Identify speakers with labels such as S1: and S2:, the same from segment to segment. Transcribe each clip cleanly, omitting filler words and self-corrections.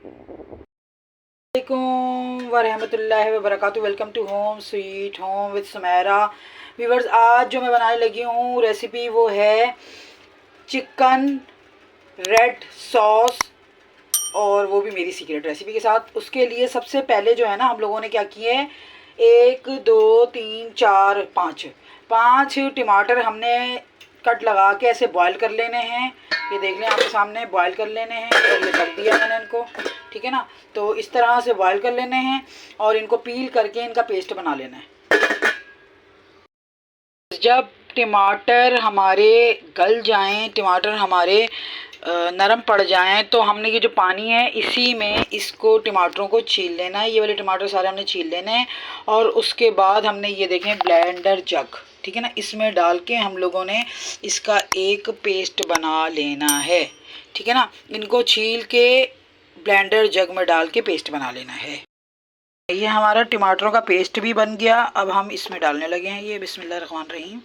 S1: अस्सलामुअलैकुम वरहमतुल्लाहि वबरकातुहू। Welcome to home sweet home with Sumera. Viewers, आज जो मैं बनाने लगी हूँ रेसिपी वो है चिकन रेड सॉस, और वो भी मेरी सीक्रेट रेसिपी के साथ। उसके लिए सबसे पहले जो है ना, हम लोगों ने क्या किए, 1 2 3 4 5 टमाटर हमने कट लगा के ऐसे बॉईल कर लेने हैं। ये देख लें आपके सामने, बॉईल कर लेने हैं और ये रख दिया मैंने इनको, ठीक है ना। तो इस तरह से बॉईल कर लेने हैं और इनको पील करके इनका पेस्ट बना लेना है। जब टमाटर हमारे गल जाएं, टमाटर हमारे नरम पड़ जाएं, तो हमने ये जो पानी है इसी में इसको टमाटरों को छील लेना है। ये वाले टमाटर सारे हमने छील लेने हैं और उसके बाद हमने ये देखें ब्लेंडर जग, ठीक है ना, इसमें डाल के हम लोगों ने इसका एक पेस्ट बना लेना है, ठीक है ना। इनको छील के ब्लेंडर जग में डाल के पेस्ट बना लेना है। ये हमारा टमाटरों का पेस्ट भी बन गया। अब हम इसमें डालने लगे हैं ये, बिस्मिल्लाहिर्रहमानिर्रहीम।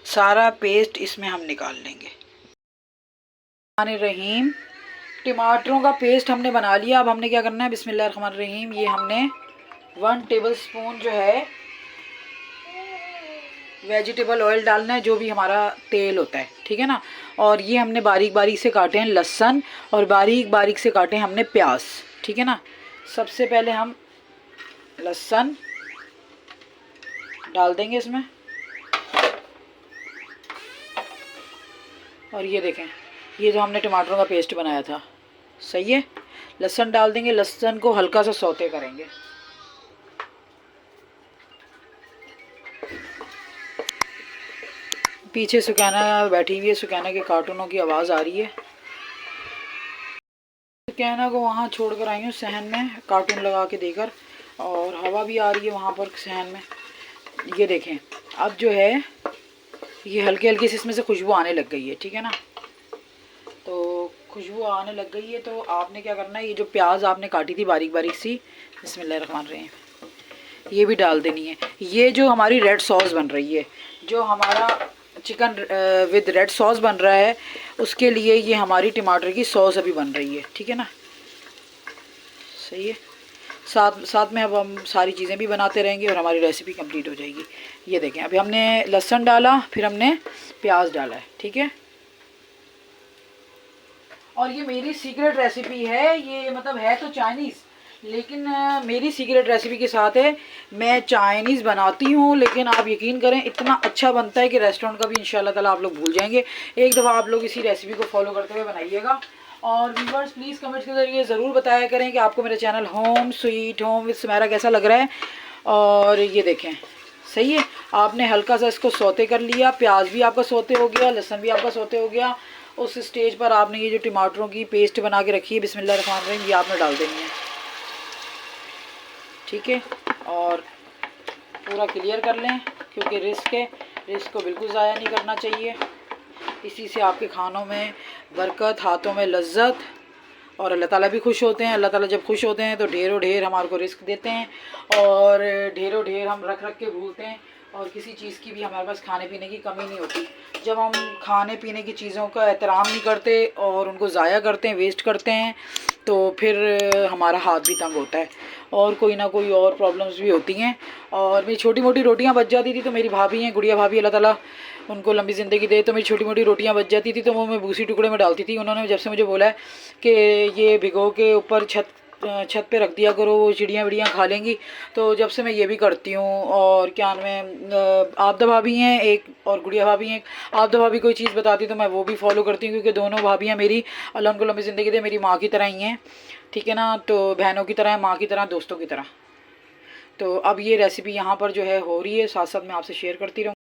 S1: सारा पेस्ट इसमें हम निकाल लेंगे। रहीम, टमाटरों का पेस्ट हमने बना लिया। अब हमने क्या करना है, बिस्मिल्लाहिर्रहमानिर्रहीम, ये हमने 1 टेबलस्पून जो है वेजिटेबल ऑयल डालना है, जो भी हमारा तेल होता है, ठीक है ना। और ये हमने बारीक बारीक से काटे हैं लहसुन, और बारीक बारीक से काटे हैं हमने प्याज, ठीक है ना। सबसे पहले हम लहसुन डाल देंगे इसमें, और ये देखें ये जो हमने टमाटरों का पेस्ट बनाया था, सही है। लहसुन डाल देंगे, लहसुन को हल्का सा सौते करेंगे। पीछे सुकैना बैठी हुई है, सुकैना के कार्टूनों की आवाज़ आ रही है। सुकैना को वहाँ छोड़ कर आई हूँ सहन में, कार्टून लगा के देकर, और हवा भी आ रही है वहाँ पर सहन में। ये देखें अब जो है ये हल्की हल्की से इसमें से खुशबू आने लग गई है, ठीक है ना। तो खुशबू आने लग गई है, तो आपने क्या करना है, ये जो प्याज आपने काटी थी बारीक बारीक सी, बिस्मिल्लाहिर्रहमानिर्रहीम, ये भी डाल देनी है। ये जो हमारी रेड सॉस बन रही है, जो हमारा चिकन विद रेड सॉस बन रहा है, उसके लिए ये हमारी टमाटर की सॉस अभी बन रही है, ठीक है ना, सही है। साथ साथ में अब हम सारी चीज़ें भी बनाते रहेंगे और हमारी रेसिपी कंप्लीट हो जाएगी। ये देखें अभी हमने लहसुन डाला, फिर हमने प्याज डाला है, ठीक है। और ये मेरी सीक्रेट रेसिपी है, ये मतलब है तो चाइनीज़, लेकिन मेरी सीक्रेट रेसिपी के साथ है। मैं चाइनीज़ बनाती हूँ, लेकिन आप यकीन करें इतना अच्छा बनता है कि रेस्टोरेंट का भी इंशाल्लाह ताला आप लोग भूल जाएंगे। एक दफ़ा आप लोग इसी रेसिपी को फॉलो करते हुए बनाइएगा। और व्यूवर्स प्लीज़ कमेंट्स के ज़रिए ज़रूर बताया करें कि आपको मेरा channel home sweet home with Sumera कैसा लग रहा है। और ये देखें सही है, आपने हल्का सा इसको सौते कर लिया, प्याज भी आपका सौते हो गया, लहसुन भी आपका सौते हो गया। उस स्टेज पर आपने ये जो टमाटरों की पेस्ट बना के रखी है, बिस्मिल्लाहिर्रहमानिर्रहीम, ये आपने डाल देनी है, ठीक है। और पूरा क्लियर कर लें, क्योंकि रिस्क है, रिस्क को बिल्कुल ज़ाया नहीं करना चाहिए। इसी से आपके खानों में बरकत, हाथों में लज्जत, और अल्लाह ताला भी खुश होते हैं। अल्लाह ताला जब खुश होते हैं तो ढेरों ढेर हमारे को रिस्क देते हैं, और ढेरों ढेर हम रख रख के भूलते हैं, और किसी चीज़ की भी हमारे पास खाने पीने की कमी नहीं होती। जब हम खाने पीने की चीज़ों का एहतराम नहीं करते और उनको ज़ाया करते हैं, वेस्ट करते हैं, तो फिर हमारा हाथ भी तंग होता है और कोई ना कोई और प्रॉब्लम्स भी होती हैं। और मेरी छोटी मोटी रोटियां बच जाती थी, तो मेरी भाभी हैं, गुड़िया भाभी, अल्लाह ताला उनको लंबी ज़िंदगी दे, तो मेरी छोटी मोटी रोटियां बच जाती थी, तो वो मैं भूसी टुकड़े में डालती थी। उन्होंने जब से मुझे बोला है कि ये भिगो के ऊपर छत पे रख दिया करो, वो चिड़ियाँ विड़ियाँ खा लेंगी, तो जब से मैं ये भी करती हूँ। और क्या नाम है, आपदा भाभी हैं एक और गुड़िया भाभी हैं। आपदा भाभी कोई चीज़ बताती तो मैं वो भी फॉलो करती हूँ, क्योंकि दोनों भाभियाँ मेरी, अल्लाह उनको लंबी ज़िंदगी दे, मेरी माँ की तरह ही हैं, ठीक है ना। तो बहनों की तरह, माँ की तरह, दोस्तों की तरह। तो अब ये रेसिपी यहाँ पर जो है हो रही है, साथ साथ मैं आपसे शेयर करती रहूँ।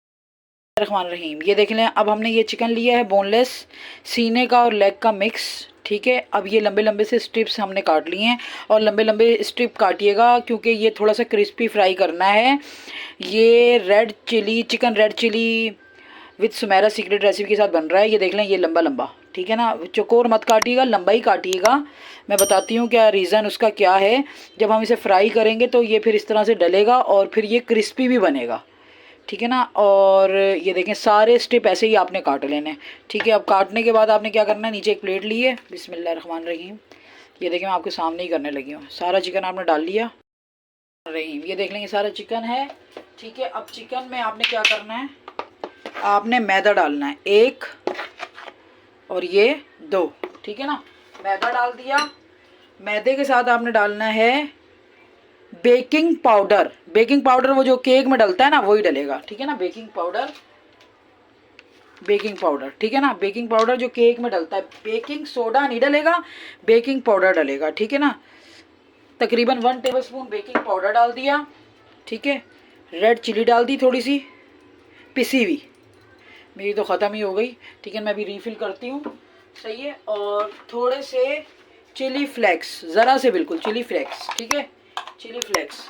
S1: रहीम, ये देख लें, अब हमने ये चिकन लिया है बोनलेस, सीने का और लेग का मिक्स, ठीक है। अब ये लंबे लंबे से स्ट्रिप्स हमने काट लिए हैं, और लंबे लंबे स्ट्रिप काटिएगा, क्योंकि ये थोड़ा सा क्रिस्पी फ्राई करना है। ये red chilli, chicken red chilli with Sumera secret recipe के साथ बन रहा है। ये देख लें, ये लंबा लंबा, ठीक है ना, चौकोर मत काटिएगा, लंबा ही काटिएगा। मैं बताती हूँ क्या रीज़न उसका क्या है। जब हम इसे फ्राई करेंगे तो ये फिर इस तरह से डलेगा और फिर ये क्रिस्पी भी बनेगा, ठीक है ना। और ये देखें सारे स्टेप ऐसे ही आपने काट लेने, ठीक है। अब काटने के बाद आपने क्या करना है, नीचे एक प्लेट ली है, बिस्मिल्लाहिर्रहमानिर्रहीम, ये देखिए मैं आपके सामने ही करने लगी हूँ। सारा चिकन आपने डाल लिया। रहीम ये देख लेंगे सारा चिकन है, ठीक है। अब चिकन में आपने क्या करना है, आपने मैदा डालना है 1 और ये 2, ठीक है ना। मैदा डाल दिया। मैदे के साथ आपने डालना है बेकिंग पाउडर। बेकिंग पाउडर वो जो केक में डलता है ना, वही डलेगा, ठीक है ना। बेकिंग पाउडर, बेकिंग पाउडर, ठीक है ना। बेकिंग पाउडर जो केक में डलता है। बेकिंग सोडा नहीं डलेगा, बेकिंग पाउडर डलेगा, ठीक है ना। तकरीबन 1 टेबलस्पून बेकिंग पाउडर डाल दिया, ठीक है। रेड चिली डाल दी थोड़ी सी पिसी हुई, मेरी तो ख़त्म ही हो गई, ठीक है। मैं अभी रीफ़िल करती हूँ, सही है। और थोड़े से चिली फ्लेक्स, ज़रा से बिल्कुल चिली फ्लेक्स, ठीक है। चिली फ्लेक्स,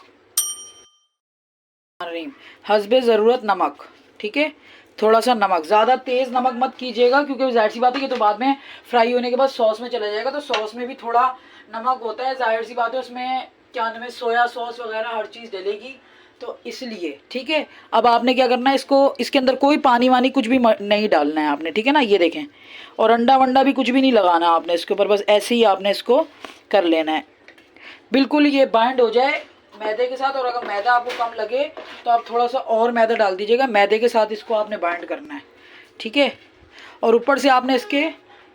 S1: हस्बे ज़रूरत नमक, ठीक है। थोड़ा सा नमक, ज़्यादा तेज़ नमक मत कीजिएगा क्योंकि जाहिर सी बात है कि तो बाद में फ्राई होने के बाद सॉस में चला जाएगा, तो सॉस में भी थोड़ा नमक होता है, जाहिर सी बात है उसमें क्या नाम है, सोया सॉस वगैरह हर चीज़ डलेगी, तो इसलिए, ठीक है। अब आपने क्या करना है, इसको, इसके अंदर कोई पानी वानी कुछ भी नहीं डालना है आपने, ठीक है ना। ये देखें, और अंडा वंडा भी कुछ भी नहीं लगाना आपने इसके ऊपर, बस ऐसे ही आपने इसको कर लेना है, बिल्कुल ये बाइंड हो जाए मैदे के साथ। और अगर मैदा आपको कम लगे तो आप थोड़ा सा और मैदा डाल दीजिएगा। मैदे के साथ इसको आपने बाइंड करना है, ठीक है। और ऊपर से आपने इसके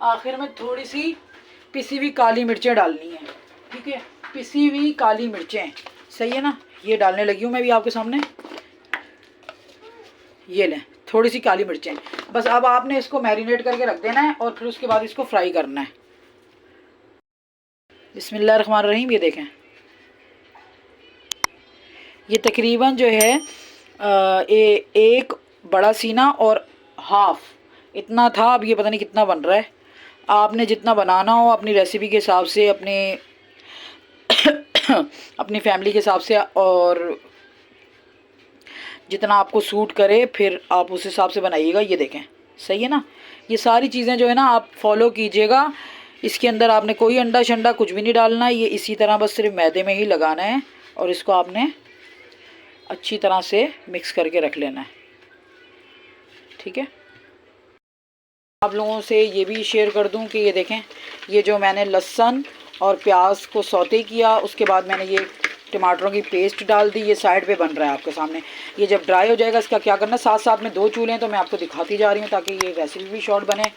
S1: आखिर में थोड़ी सी पिसी हुई काली मिर्चें डालनी है, ठीक है। पिसी हुई काली मिर्चें, सही है ना। ये डालने लगी हूँ मैं भी आपके सामने, ये लें थोड़ी सी काली मिर्चें। बस अब आपने इसको मैरिनेट करके रख देना है और फिर उसके बाद इसको फ्राई करना है। बिस्मिल्लाहिर्रहमानिर्रहीम। ये देखें, ये तकरीबन जो है एक बड़ा सीना और हाफ इतना था। अब ये पता नहीं कितना बन रहा है। आपने जितना बनाना हो अपनी रेसिपी के हिसाब से, अपने अपनी फैमिली के हिसाब से, और जितना आपको सूट करे फिर आप उस हिसाब से बनाइएगा। ये देखें, सही है ना। ये सारी चीज़ें जो है ना आप फॉलो कीजिएगा। इसके अंदर आपने कोई अंडा शंडा कुछ भी नहीं डालना है, ये इसी तरह बस सिर्फ मैदे में ही लगाना है और इसको आपने अच्छी तरह से मिक्स करके रख लेना है, ठीक है। आप लोगों से ये भी शेयर कर दूं कि ये देखें, ये जो मैंने लहसुन और प्याज को सौते किया, उसके बाद मैंने ये टमाटरों की पेस्ट डाल दी, ये साइड पे बन रहा है आपके सामने। ये जब ड्राई हो जाएगा इसका क्या करना, साथ साथ में 2 चूल्हे हैं तो मैं आपको दिखाती जा रही हूँ ताकि ये रेसिपी भी शॉर्ट बने,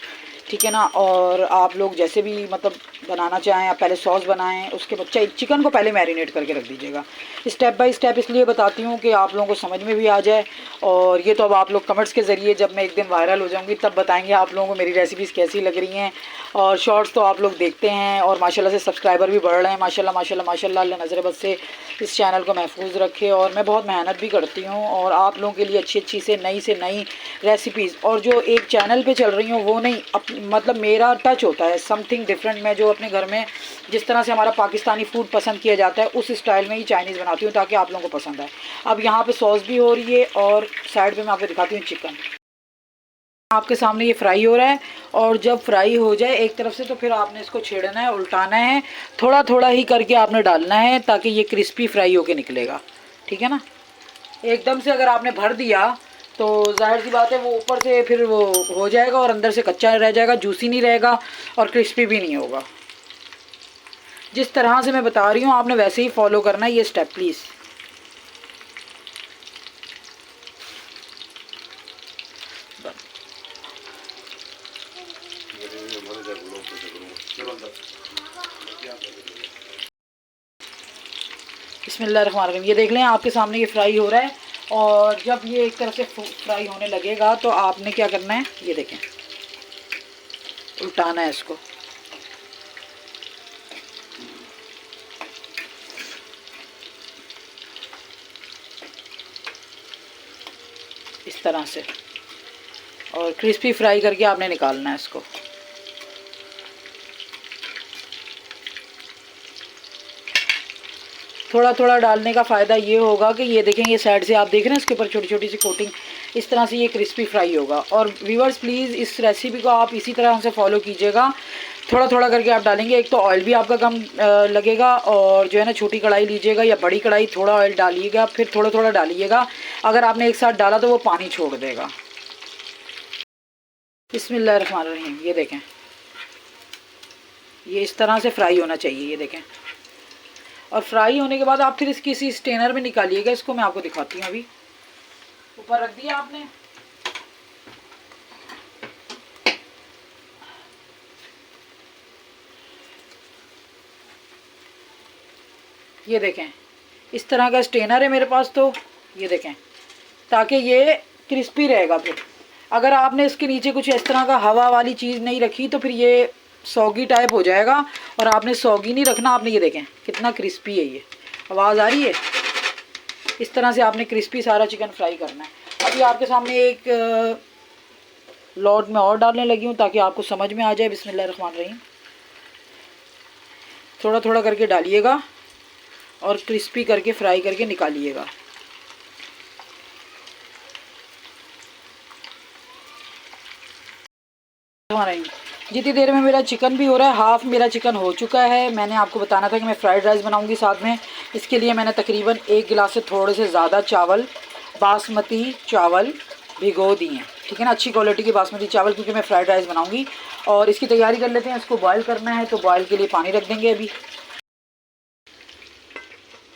S1: ठीक है ना। और आप लोग जैसे भी मतलब बनाना चाहें, आप पहले सॉस बनाएं, उसके बाद चिकन को पहले मैरिनेट करके रख दीजिएगा। स्टेप बाय स्टेप इसलिए बताती हूँ कि आप लोगों को समझ में भी आ जाए। और ये तो अब आप लोग कमेंट्स के ज़रिए जब मैं एक दिन वायरल हो जाऊँगी तब बताएंगे आप लोगों को मेरी रेसिपीज़ कैसी लग रही हैं। और शॉर्ट्स तो आप लोग देखते हैं और माशाल्लाह से सब्सक्राइबर भी बढ़ रहे हैं, माशाल्लाह माशाल्लाह माशाल्लाह। अल्लाह नज़र बद से इस चैनल को महफूज रखे। और मैं बहुत मेहनत भी करती हूँ और आप लोगों के लिए अच्छी से नई रेसिपीज़, और जो एक चैनल पे चल रही हूँ वो नहीं, मतलब मेरा टच होता है समथिंग डिफरेंट। मैं जो अपने घर में जिस तरह से हमारा पाकिस्तानी फूड पसंद किया जाता है उस स्टाइल में ही चाइनीज़ बनाती हूँ ताकि आप लोगों को पसंद आए। अब यहाँ पे सॉस भी हो रही है और साइड पे मैं आपको दिखाती हूँ चिकन। आपके सामने ये फ्राई हो रहा है और जब फ्राई हो जाए एक तरफ से तो फिर आपने इसको छेड़ना है, उल्टाना है, थोड़ा थोड़ा ही करके आपने डालना है ताकि ये क्रिस्पी फ्राई होके निकलेगा, ठीक है ना। एकदम से अगर आपने भर दिया तो जाहिर सी बात है वो ऊपर से फिर वो हो जाएगा और अंदर से कच्चा रह जाएगा, जूसी नहीं रहेगा और क्रिस्पी भी नहीं होगा। जिस तरह से मैं बता रही हूँ आपने वैसे ही फॉलो करना है ये स्टेप प्लीज़। बिस्मिल्लाहिर्रहमानिर्रहीम। ये देख लें आपके सामने ये फ्राई हो रहा है और जब ये एक तरफ से फ्राई होने लगेगा तो आपने क्या करना है, ये देखें, उल्टाना है इसको। इस तरह से और क्रिस्पी फ्राई करके आपने निकालना है इसको। थोड़ा थोड़ा डालने का फ़ायदा ये होगा कि ये देखें, ये साइड से आप देख रहे हैं इसके ऊपर छोटी छोटी सी कोटिंग, इस तरह से ये क्रिस्पी फ्राई होगा। और व्यूअर्स प्लीज़ इस रेसिपी को आप इसी तरह से फॉलो कीजिएगा, थोड़ा थोड़ा करके आप डालेंगे। एक तो ऑयल भी आपका कम लगेगा और जो है ना छोटी कढ़ाई लीजिएगा या बड़ी कढ़ाई, थोड़ा ऑयल डालिएगा फिर थोड़ा थोड़ा डालिएगा। अगर आपने एक साथ डाला तो वो पानी छोड़ देगा। बिस्मिल्लाहिर्रहमानिर्रहीम। ये देखें, ये इस तरह से फ्राई होना चाहिए, ये देखें। और फ्राई होने के बाद आप फिर इसकी इसी स्ट्रेनर में निकालिएगा इसको, मैं आपको दिखाती हूँ। अभी ऊपर रख दिया आपने, ये देखें इस तरह का स्ट्रेनर है मेरे पास, तो ये देखें, ताकि ये क्रिस्पी रहेगा। फिर अगर आपने इसके नीचे कुछ इस तरह का हवा वाली चीज़ नहीं रखी तो फिर ये सौगी टाइप हो जाएगा, और आपने सौगी नहीं रखना। आपने ये देखें कितना क्रिस्पी है, ये आवाज़ आ रही है। इस तरह से आपने क्रिस्पी सारा चिकन फ्राई करना है। अभी आपके सामने एक लॉट में और डालने लगी हूँ ताकि आपको समझ में आ जाए। बिस्मिल्लाहिर्रहमानिर्रहीम। थोड़ा थोड़ा करके डालिएगा और क्रिस्पी करके फ्राई करके निकालिएगा। जितनी देर में मेरा चिकन भी हो रहा है, हाफ़ मेरा चिकन हो चुका है। मैंने आपको बताना था कि मैं फ़्राइड राइस बनाऊंगी साथ में। इसके लिए मैंने तकरीबन 1 गिलास से थोड़े से ज़्यादा चावल, बासमती चावल भिगो दिए हैं, ठीक है ना, अच्छी क्वालिटी के बासमती चावल, क्योंकि मैं फ़्राइड राइस बनाऊंगी। और इसकी तैयारी कर लेते हैं। इसको बॉयल करना है तो बॉयल के लिए पानी रख देंगे। अभी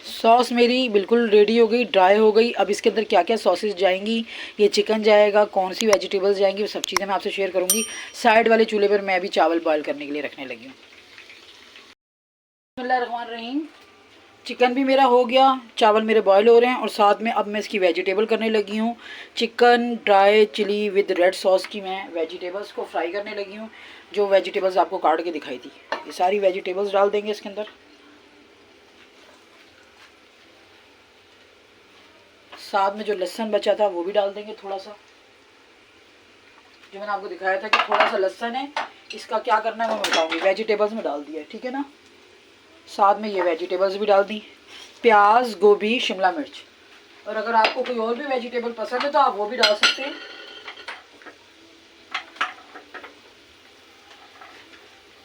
S1: सॉस मेरी बिल्कुल रेडी हो गई, ड्राई हो गई। अब इसके अंदर क्या क्या सॉसेस जाएंगी, ये चिकन जाएगा, कौन सी वेजिटेबल्स जाएंगी, वो सब चीज़ें मैं आपसे शेयर करूंगी। साइड वाले चूल्हे पर मैं अभी चावल बॉयल करने के लिए रखने लगी हूँ। बिस्मिल्लाहिर्रहमानिर्रहीम। चिकन भी मेरा हो गया, चावल मेरे बॉयल हो रहे हैं, और साथ में अब मैं इसकी वेजिटेबल करने लगी हूँ। Chicken dry chilli with red sauce की मैं वेजिटेबल्स को फ्राई करने लगी हूँ। जो वेजिटेबल्स आपको काट के दिखाई थी, ये सारी वेजिटेबल्स डाल देंगे इसके अंदर। साथ में जो लहसुन बचा था वो भी डाल देंगे थोड़ा सा। जो मैंने आपको दिखाया था कि थोड़ा सा लहसुन है, इसका क्या करना है मैं बताऊंगी। वेजिटेबल्स में डाल दिया, ठीक है ना। साथ में ये वेजिटेबल्स भी डाल दी, प्याज, गोभी, शिमला मिर्च। और अगर आपको कोई और भी वेजिटेबल पसंद है तो आप वो भी डाल सकते हैं।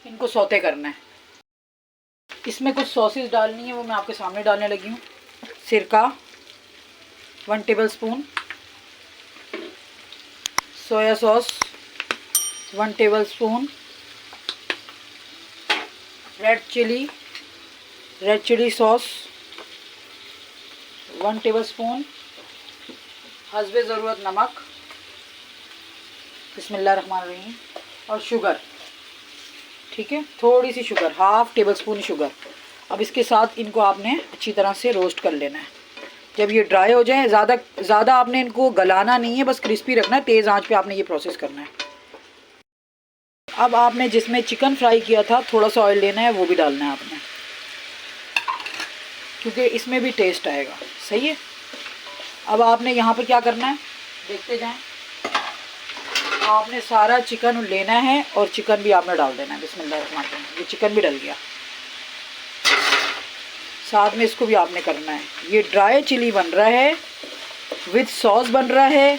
S1: इनको सौते करना है। इसमें कुछ सॉसेस डालनी है, वो मैं आपके सामने डालने लगी हूँ। सिरका 1 tablespoon, soya sauce 1 tablespoon, red chilli sauce 1 tablespoon, हस्बे ज़रूरत नमक, बिस्मिल्लाहिर्रहमानिर्रहीम, और शुगर, ठीक है, थोड़ी सी शुगर, 1/2 टेबलस्पून शुगर। अब इसके साथ इनको आपने अच्छी तरह से रोस्ट कर लेना है। जब ये ड्राई हो जाए, ज़्यादा आपने इनको गलाना नहीं है, बस क्रिस्पी रखना है। तेज़ आंच पे आपने ये प्रोसेस करना है। अब आपने जिसमें चिकन फ्राई किया था थोड़ा सा ऑयल लेना है, वो भी डालना है आपने, क्योंकि इसमें भी टेस्ट आएगा। सही है। अब आपने यहाँ पर क्या करना है, देखते जाएं। आपने सारा चिकन लेना है और चिकन भी आपने डाल देना है। बिस्मिल्लाहिर्रहमानिर्रहीम। ये चिकन भी डल गया, साथ में इसको भी आपने करना है। ये ड्राई चिली बन रहा है, विद सॉस बन रहा है,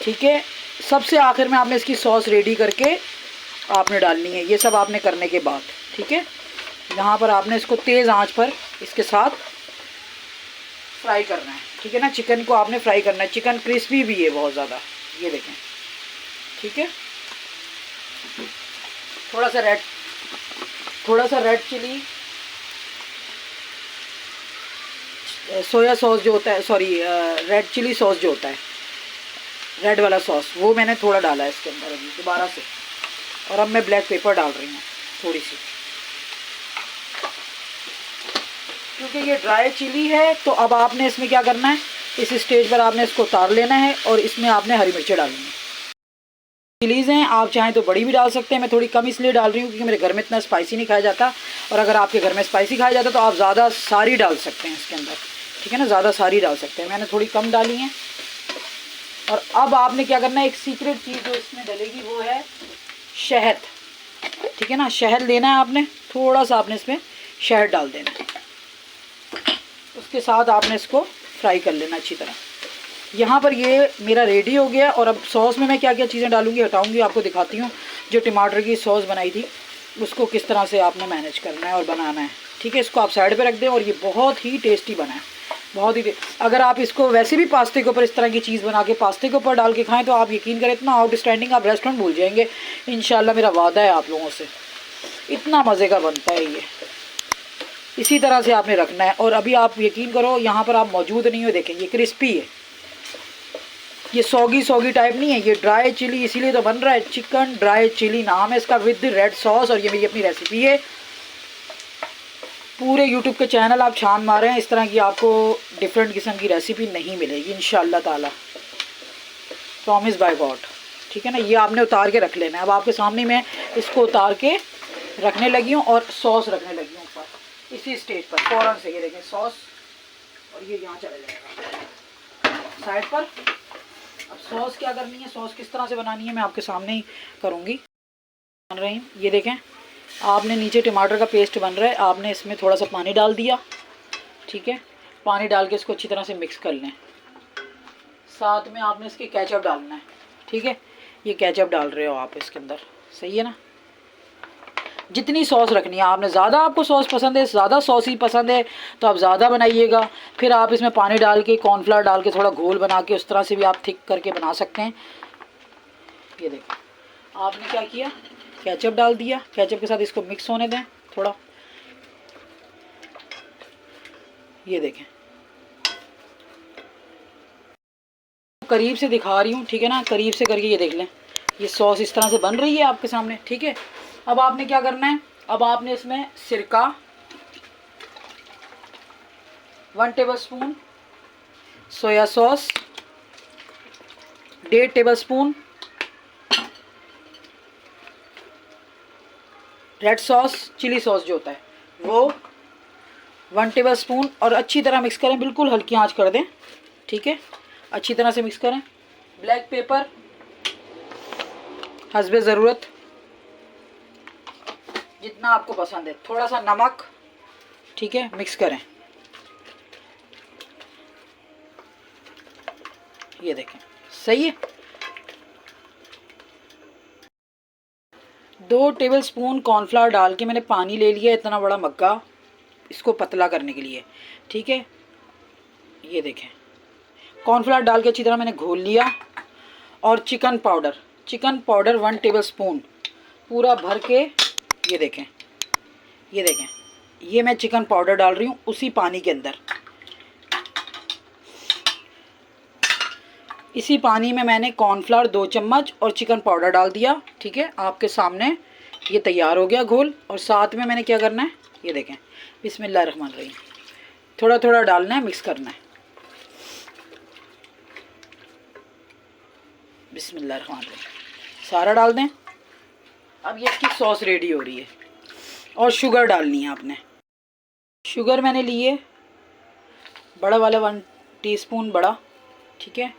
S1: ठीक है। सबसे आखिर में आपने इसकी सॉस रेडी करके आपने डालनी है। ये सब आपने करने के बाद, ठीक है, यहाँ पर आपने इसको तेज़ आंच पर इसके साथ फ्राई करना है, ठीक है ना। चिकन को आपने फ्राई करना है। चिकन क्रिस्पी भी है बहुत ज़्यादा, ये देखें, ठीक है। थोड़ा सा रेड चिली, सोया सॉस जो होता है, रेड चिली सॉस जो होता है, रेड वाला सॉस, वो मैंने थोड़ा डाला है इसके अंदर अभी दोबारा से। और अब मैं ब्लैक पेपर डाल रही हूँ थोड़ी सी, क्योंकि ये ड्राई चिली है। तो अब आपने इसमें क्या करना है, इस स्टेज पर आपने इसको उतार लेना है और इसमें आपने हरी मिर्चें डालनी है। चिलीज़ हैं, आप चाहें तो बड़ी भी डाल सकते हैं। मैं थोड़ी कम इसलिए डाल रही हूँ क्योंकि मेरे घर में इतना स्पाइसी नहीं खाया जाता, और अगर आपके घर में स्पाइसी खाया जाता तो आप ज़्यादा सारी डाल सकते हैं इसके अंदर, ठीक है ना, ज़्यादा सारी डाल सकते हैं। मैंने थोड़ी कम डाली हैं। और अब आपने क्या करना है, एक सीक्रेट चीज़ जो इसमें डलेगी वो है शहद, ठीक है ना। शहद लेना है आपने, थोड़ा सा आपने इसमें शहद डाल देना है। उसके साथ आपने इसको फ्राई कर लेना अच्छी तरह। यहाँ पर ये मेरा रेडी हो गया। और अब सॉस में मैं क्या क्या चीज़ें डालूँगी हटाऊँगी, आपको दिखाती हूँ। जो टमाटर की सॉस बनाई थी उसको किस तरह से आपने मैनेज करना है और बनाना है, ठीक है। इसको आप साइड पे रख दें। और ये बहुत ही टेस्टी बना है, बहुत ही। अगर आप इसको वैसे भी पास्ते के ऊपर इस तरह की चीज़ बना के पास्ते के ऊपर डाल के खाएं तो आप यकीन करें इतना आउटस्टैंडिंग आप रेस्टोरेंट भूल जाएंगे। इंशाल्लाह मेरा वादा है आप लोगों से। इतना मज़े का बनता है ये। इसी तरह से आपने रखना है। और अभी आप यकीन करो, यहाँ पर आप मौजूद नहीं हो, देखें ये क्रिस्पी है, ये सौगी सौगी टाइप नहीं है, ये ड्राई चिली इसीलिए तो बन रहा है, चिकन ड्राई चिली नाम है इसका, विद रेड सॉस। और ये मेरी अपनी रेसिपी है। पूरे यूट्यूब के चैनल आप छान मारे हैं, इस तरह की आपको डिफरेंट किस्म की रेसिपी नहीं मिलेगी इंशाल्लाह ताला, प्रॉमिस बाय गॉड। ठीक है ना। ये आपने उतार के रख लेना है। अब आपके सामने मैं इसको उतार के रखने लगी हूँ और सॉस रखने लगी हूँ ऊपर इसी स्टेज पर फ़ौरन से। ये देखें सॉस, और ये यहाँ चला जाएगा साइड पर। अब सॉस क्या करनी है, सॉस किस तरह से बनानी है मैं आपके सामने ही करूँगी। बन रही हूँ, ये देखें आपने नीचे टमाटर का पेस्ट बन रहा है, आपने इसमें थोड़ा सा पानी डाल दिया। ठीक है, पानी डाल के इसको अच्छी तरह से मिक्स कर लें। साथ में आपने इसके केचप डालना है। ठीक है, ये केचप डाल रहे हो आप इसके अंदर, सही है ना। जितनी सॉस रखनी है आपने, ज़्यादा आपको सॉस पसंद है, ज़्यादा सॉसी पसंद है तो आप ज़्यादा बनाइएगा। फिर आप इसमें पानी डाल के कॉर्नफ्लावर डाल के थोड़ा घोल बना के उस तरह से भी आप थिक करके बना सकते हैं। ये देखो आपने क्या किया, केचप डाल दिया, केचप के साथ इसको मिक्स होने दें थोड़ा। ये देखें करीब से दिखा रही हूँ, ठीक है ना, करीब से करके ये देख लें। ये सॉस इस तरह से बन रही है आपके सामने। ठीक है, अब आपने क्या करना है, अब आपने इसमें सिरका 1 tablespoon, soya sauce 1.5 tablespoon, red sauce chilli sauce जो होता है वो 1 टेबलस्पून, और अच्छी तरह मिक्स करें, बिल्कुल हल्की आंच कर दें। ठीक है, अच्छी तरह से मिक्स करें। ब्लैक पेपर हस्बे ज़रूरत, जितना आपको पसंद है, थोड़ा सा नमक। ठीक है, मिक्स करें। ये देखें सही है। 2 टेबलस्पून कॉर्नफ्लावर डाल के मैंने पानी ले लिया, इतना बड़ा मग्गा, इसको पतला करने के लिए। ठीक है, ये देखें कॉर्नफ्लावर डाल के अच्छी तरह मैंने घोल लिया। और चिकन पाउडर 1 टेबलस्पून पूरा भर के, ये देखें ये मैं चिकन पाउडर डाल रही हूँ उसी पानी के अंदर। इसी पानी में मैंने कॉर्नफ्लावर 2 चम्मच और चिकन पाउडर डाल दिया। ठीक है, आपके सामने ये तैयार हो गया घोल। और साथ में मैंने क्या करना है, ये देखें बिस्मिल्लाहिर्रहमानिर्रहीम, थोड़ा थोड़ा डालना है, मिक्स करना है। बिस्मिल्लाहिर्रहमानिर्रहीम सारा डाल दें। अब ये इसकी सॉस रेडी हो रही है। और शुगर डालनी है आपने। शुगर मैंने लिए बड़ा वाला 1 टीस्पून बड़ा। ठीक है,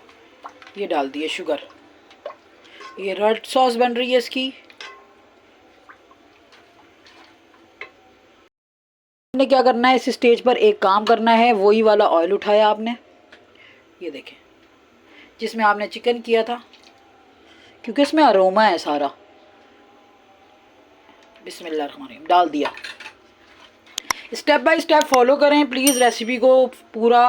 S1: ये डाल दिए शुगर। ये रेड सॉस बन रही है इसकी। आपने क्या करना है, इस स्टेज पर एक काम करना है, वही वाला ऑयल उठाया आपने, ये देखें जिसमें आपने चिकन किया था, क्योंकि इसमें अरोमा है सारा। बिस्मिल्लाहिर्रहमानिर्रहीम डाल दिया। स्टेप बाय स्टेप फॉलो करें प्लीज़, रेसिपी को पूरा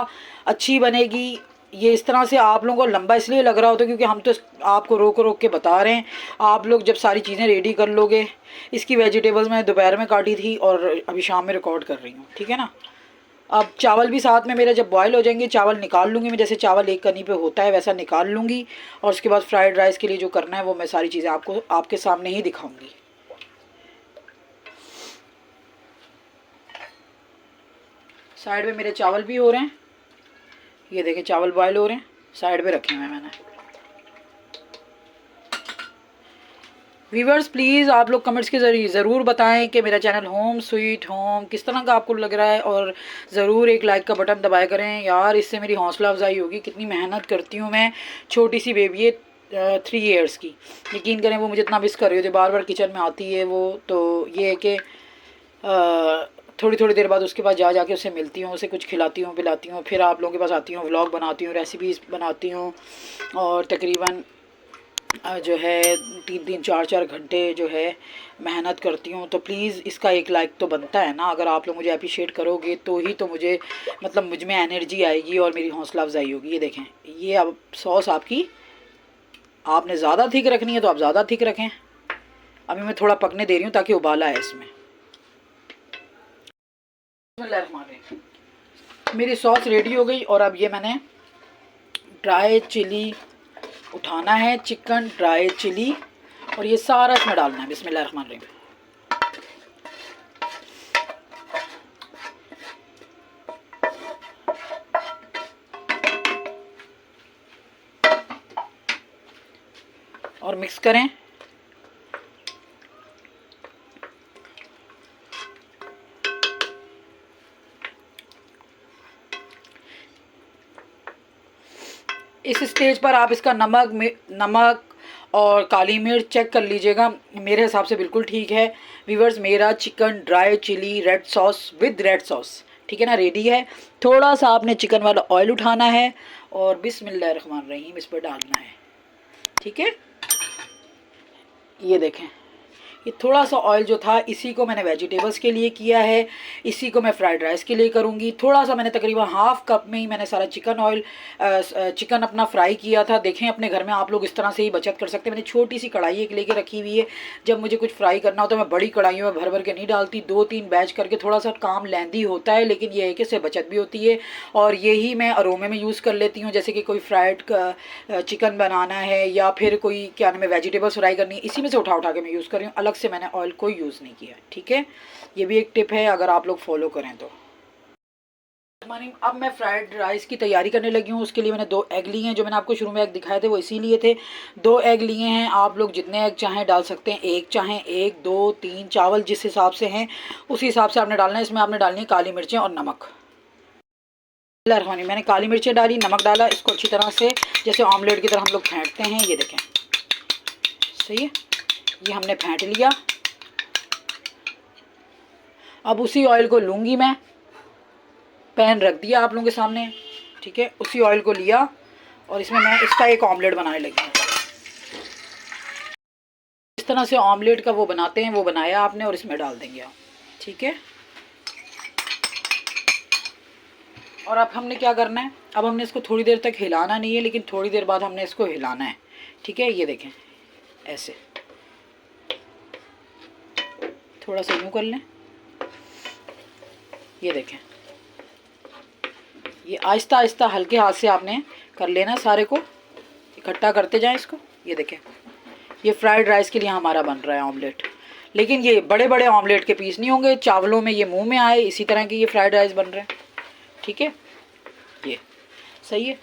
S1: अच्छी बनेगी। ये इस तरह से आप लोगों को लंबा इसलिए लग रहा होता है क्योंकि हम तो आपको रोक रोक के बता रहे हैं। आप लोग जब सारी चीज़ें रेडी कर लोगे, इसकी वेजिटेबल्स मैंने दोपहर में काटी थी और अभी शाम में रिकॉर्ड कर रही हूँ। ठीक है ना। अब चावल भी साथ में मेरे जब बॉयल हो जाएंगे, चावल निकाल लूँगी मैं, जैसे चावल एक कनी पे होता है वैसा निकाल लूँगी। और उसके बाद फ्राइड राइस के लिए जो करना है वो मैं सारी चीज़ें आपको आपके सामने ही दिखाऊँगी। साइड में मेरे चावल भी हो रहे हैं, ये देखें चावल बॉयल हो रहे हैं, साइड पे रखे हुए हैं मैंने। व्यूवर्स प्लीज़ आप लोग कमेंट्स के ज़रिए ज़रूर बताएं कि मेरा चैनल होम स्वीट होम किस तरह का आपको लग रहा है, और ज़रूर एक लाइक का बटन दबाया करें यार, इससे मेरी हौसला अफजाई होगी। कितनी मेहनत करती हूँ मैं, छोटी सी बेबी है 3 इयर्स की, यकीन करें वो मुझे इतना मिस कर रही होती है, बार बार किचन में आती है वो। तो ये है कि थोड़ी थोड़ी देर बाद उसके पास जा जाके उससे मिलती हूँ, उसे कुछ खिलाती हूँ पिलाती हूँ, फिर आप लोगों के पास आती हूँ, व्लॉग बनाती हूँ, रेसिपीज़ बनाती हूँ, और तकरीबन जो है 3-3 4-4 घंटे जो है मेहनत करती हूँ। तो प्लीज़ इसका एक लाइक तो बनता है ना, अगर आप लोग मुझे अप्रिशिएट करोगे तो ही तो मुझे मतलब मुझ में एनर्जी आएगी और मेरी हौसला अफजाई होगी। ये देखें, ये अब सॉस आपकी आपने ज़्यादा थिक रखनी है तो आप ज़्यादा थिक रखें, अभी मैं थोड़ा पकने दे रही हूँ ताकि उबाला है इसमें। मेरी सॉस रेडी हो गई और अब ये मैंने ड्राई चिली उठाना है, चिकन ड्राई चिली, और ये सारा इसमें डालना है। बिस्मिल्लाहिर्रहमानिर्रहीम। और मिक्स करें। इस स्टेज पर आप इसका नमक और काली मिर्च चेक कर लीजिएगा, मेरे हिसाब से बिल्कुल ठीक है। व्यूअर्स, मेरा chicken dry chilli red sauce with red sauce, ठीक है ना, रेडी है। थोड़ा सा आपने चिकन वाला ऑयल उठाना है और बिस्मिल्लाहिर्रहमानिर्रहीम इस पर डालना है, ठीक है। ये देखें, ये थोड़ा सा ऑयल जो था इसी को मैंने वेजिटेबल्स के लिए किया है, इसी को मैं फ्राइड राइस के लिए करूँगी। थोड़ा सा मैंने तकरीबन हाफ़ कप में ही मैंने सारा चिकन अपना फ्राई किया था। देखें, अपने घर में आप लोग इस तरह से ही बचत कर सकते हैं। मैंने छोटी सी कढ़ाई एक लेके रखी हुई है। जब मुझे कुछ फ्राई करना हो तो मैं बड़ी कढ़ाइयों में भर भर के नहीं डालती, 2-3 बैच करके। थोड़ा सा काम लेंदी होता है, लेकिन ये है कि इससे बचत भी होती है। और यही मैं अरोमे में यूज़ कर लेती हूँ, जैसे कि कोई फ्राइड चिकन बनाना है या फिर कोई क्या नाम है वेजिटेबल्स फ्राई करनी है, इसी में से उठा के मैं यूज़ कर रही हूँ। अलग से मैंने ऑयल कोई यूज़ नहीं किया, ठीक है। ये भी एक टिप है अगर आप लोग फॉलो करें तो। अब मैं फ्राइड राइस की तैयारी करने लगी हूँ। उसके लिए मैंने 2 एग लिए हैं। जो मैंने आपको शुरू में एग दिखाए थे वो इसीलिए थे। 2 एग लिए हैं। आप लोग जितने एग चाहें डाल सकते हैं। 1 चाहें 1, 2, 3, चावल जिस हिसाब से हैं उस हिसाब से आपने डालना है। इसमें आपने डालनी है काली मिर्चें और नमक। मैंने काली मिर्चें डाली, नमक डाला, इसको अच्छी तरह से जैसे ऑमलेट की तरह हम लोग फेंटते हैं। ये देखें, सही है, ये हमने फेंट लिया। अब उसी ऑयल को लूँगी मैं, पैन रख दिया आप लोगों के सामने, ठीक है। उसी ऑयल को लिया और इसमें मैं इसका एक ऑमलेट बनाने लगी हूँ। इस तरह से ऑमलेट का वो बनाते हैं, वो बनाया आपने और इसमें डाल देंगे आप, ठीक है। और अब हमने क्या करना है, अब हमने इसको थोड़ी देर तक हिलाना नहीं है, लेकिन थोड़ी देर बाद हमने इसको हिलाना है, ठीक है। ये देखें, ऐसे थोड़ा सा यूँ कर लें। ये देखें, ये आहिस्ता आहिस्ता हल्के हाथ से आपने कर लेना, सारे को इकट्ठा करते जाएं इसको। ये देखें, ये फ्राइड राइस के लिए हमारा बन रहा है ऑमलेट। लेकिन ये बड़े बड़े ऑमलेट के पीस नहीं होंगे, चावलों में ये मुंह में आए इसी तरह के ये फ्राइड राइस बन रहे हैं, ठीक है। ये सही है।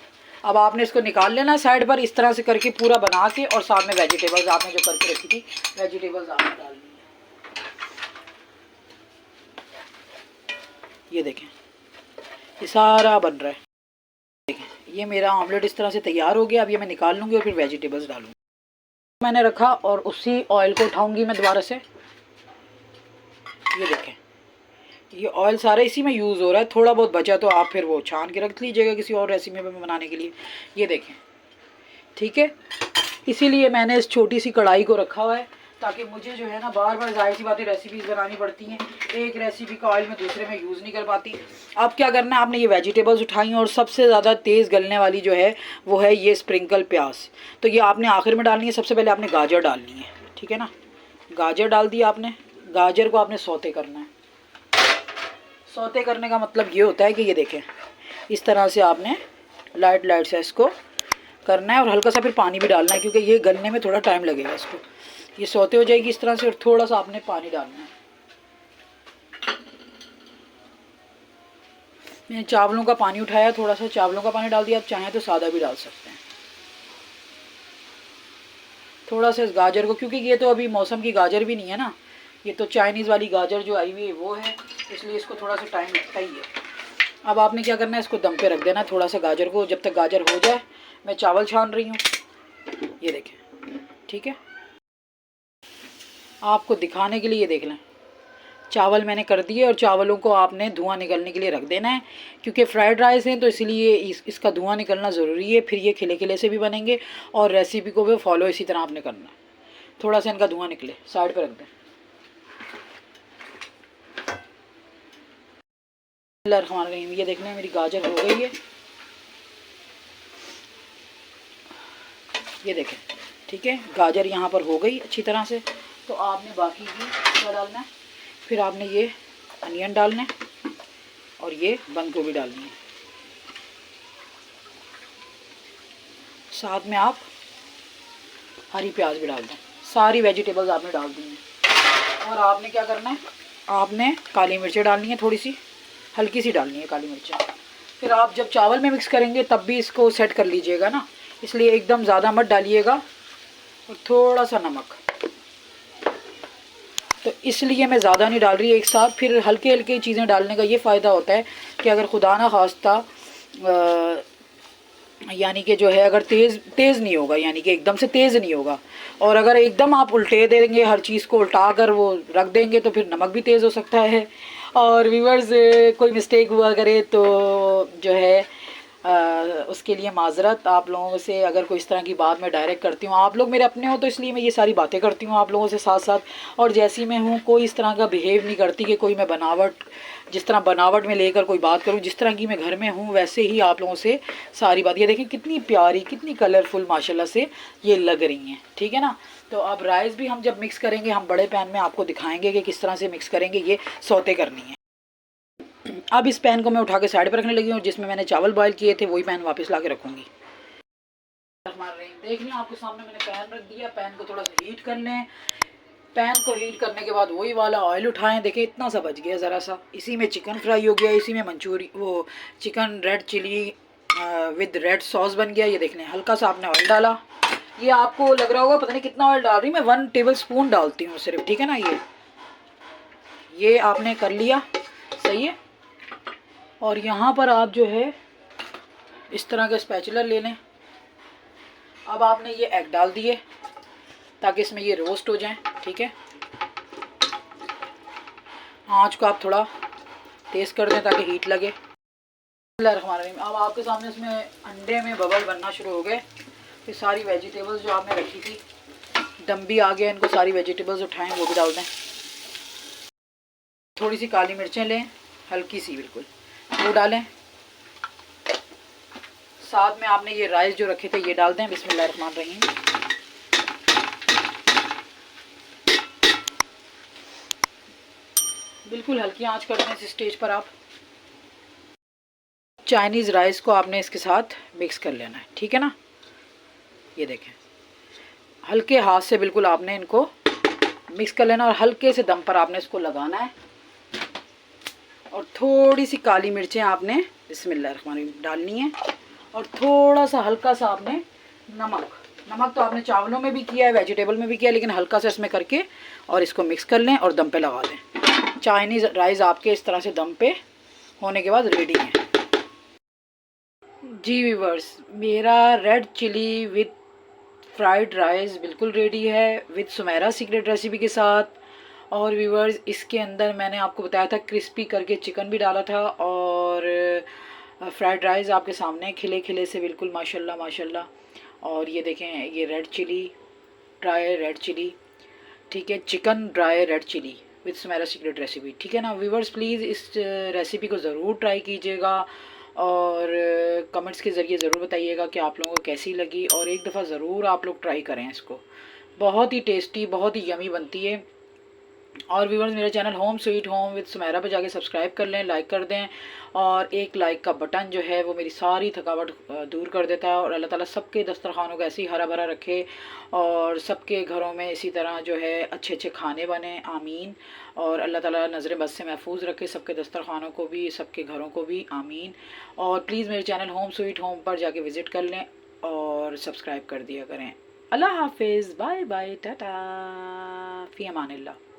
S1: अब आपने इसको निकाल लेना साइड पर, इस तरह से करके पूरा बना के, और साथ में वेजिटेबल्स आपने जो करके रखी थी वेजिटेबल्स आपने डालनी है। ये देखें, ये सारा बन रहा है। देखें, ये मेरा ऑमलेट इस तरह से तैयार हो गया। अब ये मैं निकाल लूँगी और फिर वेजिटेबल्स डालूँगी। मैंने रखा और उसी ऑयल को उठाऊँगी मैं दोबारा से। ये देखें, ये ऑयल सारा इसी में यूज़ हो रहा है। थोड़ा बहुत बचा तो आप फिर वो छान के रख लीजिएगा किसी और रेसिपी में बनाने के लिए। ये देखें, ठीक है। इसीलिए मैंने इस छोटी सी कढ़ाई को रखा हुआ है, ताकि मुझे जो है ना बार बार जाहिर सी बातें रेसिपीज़ बनानी पड़ती हैं। एक रेसिपी का ऑयल मैं दूसरे में यूज़ नहीं कर पाती। अब क्या करना है, आपने ये वेजिटेबल्स उठाई और सबसे ज़्यादा तेज़ गलने वाली जो है वो है ये स्प्रिंकल प्याज। तो ये आपने आखिर में डालनी है। सबसे पहले आपने गाजर डालनी है, ठीक है ना। गाजर डाल दी आपने। गाजर को आपने सौते करना है। सौते करने का मतलब ये होता है कि ये देखें, इस तरह से आपने लाइट लाइट से इसको करना है और हल्का सा फिर पानी भी डालना है, क्योंकि ये गलने में थोड़ा टाइम लगेगा इसको। ये सौते हो जाएगी इस तरह से, और थोड़ा सा आपने पानी डालना है। मैंने चावलों का पानी उठाया, थोड़ा सा चावलों का पानी डाल दिया। आप चाहें तो सादा भी डाल सकते हैं। थोड़ा सा इस गाजर को, क्योंकि ये तो अभी मौसम की गाजर भी नहीं है ना, ये तो चाइनीज़ वाली गाजर जो आई हुई है वो है, इसलिए इसको थोड़ा सा टाइम लगता ही है। अब आपने क्या करना है, इसको दम पे रख देना थोड़ा सा गाजर को, जब तक गाजर हो जाए। मैं चावल छान रही हूँ, ये देखें, ठीक है। आपको दिखाने के लिए ये देख लें, चावल मैंने कर दिए और चावलों को आपने धुआं निकलने के लिए रख देना है, क्योंकि फ्राइड राइस हैं तो इसलिए इसका धुआं निकलना ज़रूरी है। फिर ये खिले खिले से भी बनेंगे और रेसिपी को भी फॉलो इसी तरह आपने करना है। थोड़ा सा इनका धुआं निकले, साइड पर रख दें। ये देख लें, मेरी गाजर हो गई है, ये देखें, ठीक है। गाजर यहाँ पर हो गई अच्छी तरह से। तो आपने बाकी भी क्या डालना है, फिर आपने ये अनियन डालना है और ये बंद गोभी डालनी है। साथ में आप हरी प्याज भी डाल दें। सारी वेजिटेबल्स आपने डाल दी हैं और आपने क्या करना है, आपने काली मिर्चें डालनी है, थोड़ी सी हल्की सी डालनी है काली मिर्चें। फिर आप जब चावल में मिक्स करेंगे तब भी इसको सेट कर लीजिएगा ना, इसलिए एकदम ज़्यादा मत डालिएगा। और थोड़ा सा नमक, तो इसलिए मैं ज़्यादा नहीं डाल रही एक साथ। फिर हल्के हल्के चीज़ें डालने का ये फ़ायदा होता है कि अगर खुदा ना खास्ता यानी कि जो है अगर तेज़ नहीं होगा, यानी कि एकदम से तेज़ नहीं होगा, और अगर एकदम आप उल्टे देंगे, हर चीज़ को उल्टा कर वो रख देंगे तो फिर नमक भी तेज़ हो सकता है। और व्यूअर्स कोई मिस्टेक हुआ करे तो जो है उसके लिए माजरत आप लोगों से। अगर कोई इस तरह की बात मैं डायरेक्ट करती हूँ, आप लोग मेरे अपने हो तो इसलिए मैं ये सारी बातें करती हूँ आप लोगों से साथ साथ। और जैसी मैं हूँ कोई इस तरह का बिहेव नहीं करती कि कोई मैं बनावट, जिस तरह बनावट में लेकर कोई बात करूँ, जिस तरह की मैं घर में हूँ वैसे ही आप लोगों से सारी बात। ये देखें कितनी प्यारी, कितनी कलरफुल माशाल्लाह से ये लग रही हैं, ठीक है ना। तो अब राइस भी हम जब मिक्स करेंगे, हम बड़े पैन में आपको दिखाएंगे कि किस तरह से मिक्स करेंगे, ये सौते करनी है। अब इस पैन को मैं उठा के साइड पर रखने लगी हूँ, जिसमें मैंने चावल बॉयल किए थे वही पैन वापस ला के रखूँगी। देख लें आपके सामने मैंने पैन रख दिया, पैन को थोड़ा सा हीट कर लें। पैन को हीट करने के बाद वही वाला ऑयल उठाएं, देखिए इतना सा बच गया ज़रा सा, इसी में चिकन फ्राई हो गया, इसी में मंचूरी वो chicken red chilli with red sauce बन गया। ये देख लें हल्का सा आपने ऑयल डाला, ये आपको लग रहा होगा पता नहीं कितना ऑयल डाल रही, मैं 1 टेबल स्पून डालती हूँ सिर्फ, ठीक है ना। ये आपने कर लिया, सही है। और यहाँ पर आप जो है इस तरह का स्पैचुलर ले लें। अब आपने ये एग डाल दिए ताकि इसमें ये रोस्ट हो जाएं, ठीक है। आँच को आप थोड़ा तेज़ कर दें ताकि हीट लगे। अब आपके सामने इसमें अंडे में बबल बनना शुरू हो गए। फिर सारी वेजिटेबल्स जो आपने रखी थी, दम भी आ गया, इनको सारी वेजिटेबल्स उठाएं वो भी डाल दें। थोड़ी सी काली मिर्चें लें, हल्की सी बिल्कुल, वो डालें। साथ में आपने ये राइस जो रखे थे ये डाल दें। बिस्मिल्लाहिर्रहमानिर्रहीम। बिल्कुल हल्की आंच कर दें इस स्टेज पर। आप चाइनीज़ राइस को आपने इसके साथ मिक्स कर लेना है, ठीक है ना। ये देखें हल्के हाथ से बिल्कुल आपने इनको मिक्स कर लेना और हल्के से दम पर आपने इसको लगाना है। और थोड़ी सी काली मिर्चें आपने बिस्मिल्लाहिर्रहमानिर्रहीम डालनी है और थोड़ा सा हल्का सा आपने नमक तो आपने चावलों में भी किया है, वेजिटेबल में भी किया है, लेकिन हल्का सा इसमें करके और इसको मिक्स कर लें और दम पे लगा दें। चाइनीज़ राइस आपके इस तरह से दम पे होने के बाद रेडी है। जी व्यूअर्स, मेरा red chilli with fried rice बिल्कुल रेडी है विद सुमेरा सीक्रेट रेसिपी के साथ। और व्यूअर्स इसके अंदर मैंने आपको बताया था क्रिस्पी करके चिकन भी डाला था और फ्राइड राइस आपके सामने खिले खिले से बिल्कुल माशाल्लाह माशाल्लाह। और ये देखें ये red chilli, dry red chilli, ठीक है, chicken dry red chilli with Sumera secret recipe, ठीक है ना। व्यूअर्स प्लीज़ इस रेसिपी को ज़रूर ट्राई कीजिएगा और कमेंट्स के ज़रिए ज़रूर बताइएगा कि आप लोगों को कैसी लगी, और एक दफ़ा ज़रूर आप लोग ट्राई करें इसको, बहुत ही टेस्टी, बहुत ही यमी बनती है। और व्यूअर्स मेरा channel home sweet home with Sumera पे जाके सब्सक्राइब कर लें, लाइक कर दें, और एक लाइक का बटन जो है वो मेरी सारी थकावट दूर कर देता है। और अल्लाह ताला सबके दस्तरखानों को ऐसे ही हरा भरा रखे और सबके घरों में इसी तरह जो है अच्छे अच्छे खाने बने, आमीन। और अल्लाह ताला नज़र बद से महफूज रखे सबके दस्तरखानों को भी, सबके घरों को भी, आमीन। और प्लीज़ मेरे चैनल होम स्वीट होम पर जाके विज़िट कर लें और सब्सक्राइब कर दिया करें। अल्लाह हाफिज़, बाय बाय, टाटा, फ़ी अमानिल्लाह।